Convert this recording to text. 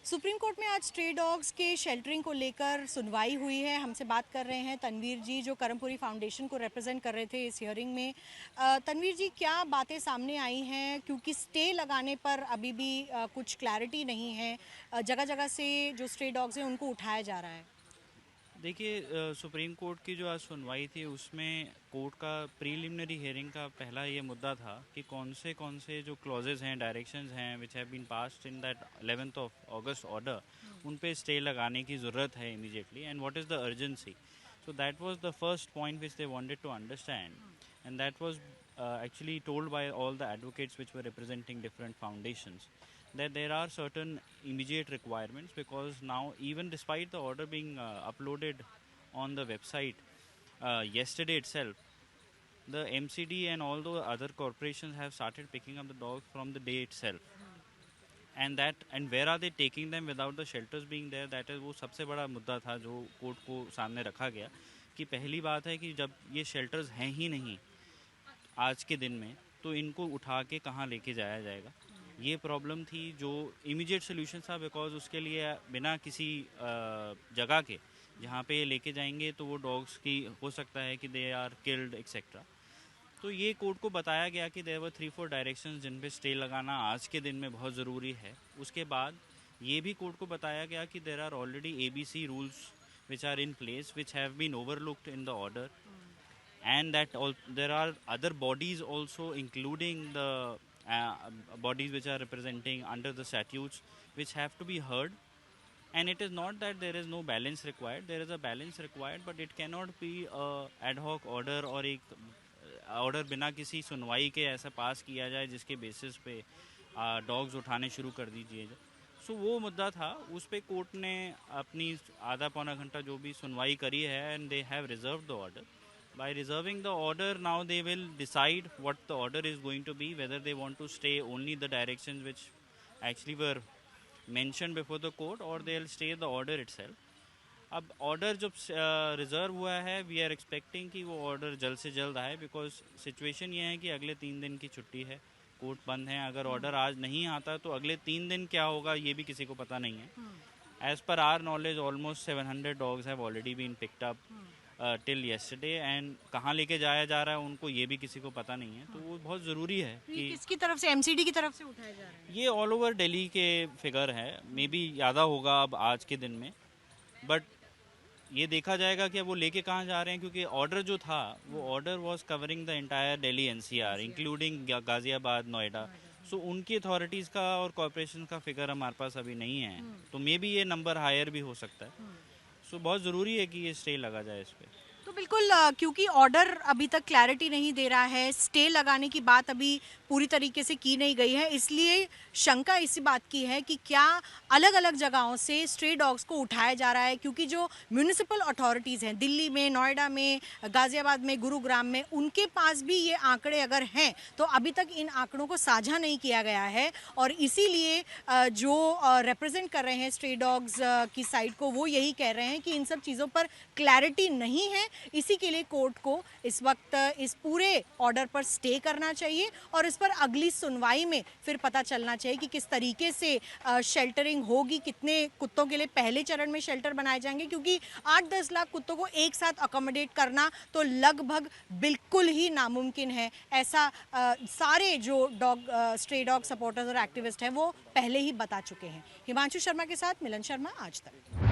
Supreme court में आज stray dogs के शेल्टरिंग को लेकर सुनवाई हुई है। हमसे बात कर रहे हैं तनवीर जी, जो करमपुरी फाउंडेशन को रिप्रेजेंट कर रहे थे इस हियरिंग में। तनवीर जी, क्या बातें सामने आई हैं, क्योंकि स्टे लगाने पर अभी भी कुछ क्लैरिटी नहीं है। जगह जगह से जो स्ट्रे डॉग्स हैं उनको उठाया जा रहा है। देखिए, सुप्रीम कोर्ट की जो आज सुनवाई थी उसमें कोर्ट का प्रीलिमिनरी हियरिंग का पहला ये मुद्दा था कि कौन से जो क्लॉजेज हैं, डायरेक्शंस हैं which have been passed in that 11th of August order, उन पे स्टे लगाने की ज़रूरत है immediately, and what is the urgency. So that was the first point which they wanted to understand, and that was actually told by all the advocates which were representing different foundations, that there are certain immediate requirements, because now, even despite the order being uploaded on the website yesterday itself, the MCD and all the other corporations have started picking up the dogs from the day itself. And where are they taking them without the shelters being there? That is वो सबसे बड़ा मुद्दा था जो court को सामने रखा गया, कि पहली बात है कि जब ये शेल्टर्स हैं ही नहीं आज के दिन में, तो इनको उठा के कहाँ लेके जाया जाएगा. ये प्रॉब्लम थी जो इमीडिएट सोल्यूशन था, बिकॉज उसके लिए बिना किसी जगह के जहाँ पे लेके जाएंगे तो वो डॉग्स की हो सकता है कि दे आर किल्ड एक्सेट्रा. तो ये कोर्ट को बताया गया कि देयर वर 3-4 डायरेक्शंस जिन पे स्टे लगाना आज के दिन में बहुत ज़रूरी है. उसके बाद ये भी कोर्ट को बताया गया कि there are already ABC rules which are in place, which have been overlooked in the order, and that there are other bodies also, including the bodies which are representing under the statutes, which have to be heard. And it is not that there is no balance required, there is a balance required, but it cannot be a ad hoc order और एक order बिना किसी सुनवाई के ऐसा पास किया जाए जिसके बेसिस पे डॉग्स उठाने शुरू कर दीजिए. सो वो मुद्दा था, उस पे कोर्ट ने अपनी आधा पौना घंटा जो भी सुनवाई करी है, and they have reserve the order. By reserving the order, now they will decide what the order is going to be, whether they want to stay only the directions which actually were mentioned before the court, और they will stay the order itself. अब order जब reserve हुआ है, we are expecting कि वो order जल्द से जल्द आए, बिकॉज सिचुएशन ये है कि अगले 3 दिन की छुट्टी है, कोर्ट बंद है. अगर ऑर्डर आज नहीं आता तो अगले 3 दिन क्या होगा ये भी किसी को पता नहीं है. As per our knowledge almost 700 dogs have already been picked up till yesterday, and कहाँ लेके जाया जा रहा है उनको ये भी किसी को पता नहीं है. तो वो बहुत ज़रूरी है कि किसकी तरफ से, MCD की तरफ से उठाया जा रहा है. ये ऑल ओवर दिल्ली के फिगर है, मे बी ज़्यादा होगा अब आज के दिन में, बट ये देखा जाएगा कि अब वो लेके कहाँ जा रहे हैं, क्योंकि ऑर्डर जो था वो order was covering the entire Delhi NCR including Ghaziabad, Noida. So उनकी अथॉरिटीज़ का और कॉर्पोरेशन का फिगर हमारे पास अभी नहीं है, तो मे बी ये नंबर हायर भी हो सकता है. सो बहुत ज़रूरी है कि ये स्टे लगा जाए इस पर. तो बिल्कुल, क्योंकि ऑर्डर अभी तक क्लैरिटी नहीं दे रहा है, स्टे लगाने की बात अभी पूरी तरीके से की नहीं गई है, इसलिए शंका इसी बात की है कि क्या अलग अलग जगहों से स्ट्रे डॉग्स को उठाया जा रहा है. क्योंकि जो म्यूनिसिपल अथॉरिटीज़ हैं दिल्ली में, नोएडा में, गाजियाबाद में, गुरुग्राम में, उनके पास भी ये आंकड़े अगर हैं तो अभी तक इन आंकड़ों को साझा नहीं किया गया है. और इसीलिए जो रिप्रेजेंट कर रहे हैं स्ट्रे डॉग्स की साइड को, वो यही कह रहे हैं कि इन सब चीज़ों पर क्लैरिटी नहीं है. इसी के लिए कोर्ट को इस वक्त इस पूरे ऑर्डर पर स्टे करना चाहिए, और इस पर अगली सुनवाई में फिर पता चलना चाहिए कि किस तरीके से शेल्टरिंग होगी, कितने कुत्तों के लिए पहले चरण में शेल्टर बनाए जाएंगे. क्योंकि 8-10 लाख कुत्तों को एक साथ अकोमोडेट करना तो लगभग बिल्कुल ही नामुमकिन है. ऐसा सारे जो स्ट्रे डॉग सपोर्टर्स और एक्टिविस्ट हैं वो पहले ही बता चुके हैं. हिमांशु शर्मा के साथ मिलन शर्मा, आज तक.